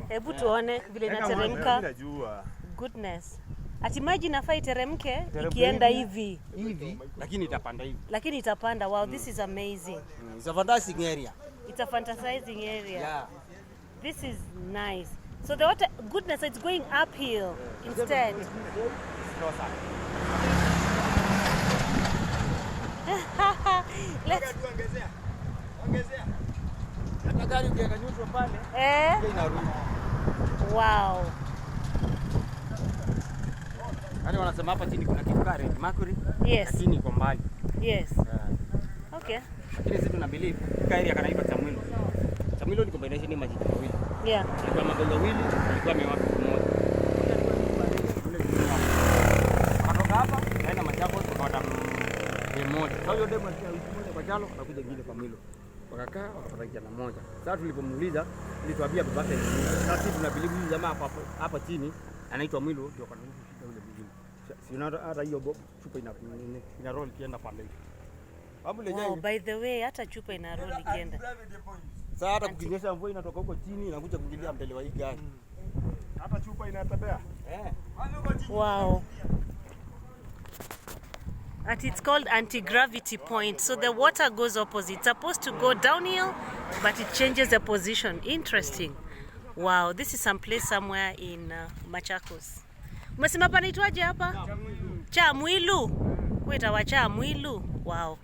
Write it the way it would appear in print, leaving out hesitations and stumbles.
Hebu tuone vile inateremka. Goodness. Ati maji inafaa iteremke ikienda hivi. Lakini itapanda hivi. Lakini itapanda. Wow, this is amazing. It's a fantastic area. It's a fantasizing area. Yeah. This is nice. So the water, goodness, it's going uphill instead. Let's ongezea. Hata gari ukianganyushwa pale, inarudi. Wow. Yaani wanasema hapa chini kuna kifukari, Mercury. Yes. Chini iko mbali. Yes. Okay. Lakini sisi tuna believe gari akanaitwa chamwilu. Chamwilu ni combination ya maji mawili. Yeah. Kwa magongo mawili, ilikuwa miwako mmoja. Kutoka hapa, naenda Machako kupata mmoja. Sasa hiyo demo ya mmoja kwa jalo anakuja ngine kwa Mwilo. Wakakaa wakapata kijana mmoja. Sasa tulipomuuliza, nilituambia babake ni Mwilo. Sasa sisi tuna believe huyu jamaa hapa chini anaitwa Mwilo ndio kwa nini shida ule mwingine. Si unaona hata hiyo chupa ina roll kienda pande hiyo. Oh, by the way, hata chupa ina roll ikienda. Sasa hata kukinyesha mvua inatoka huko chini inakuja kuingilia mbele wa hii gari. Hata chupa inatembea. Wow. It's called anti-gravity point. So the water goes opposite. It's supposed to go downhill, but it changes the position. Interesting. Wow, this is some place somewhere in Machakos. Umesema panaitwaje hapa? Chamwilu. Wait, chamwilu. Wow.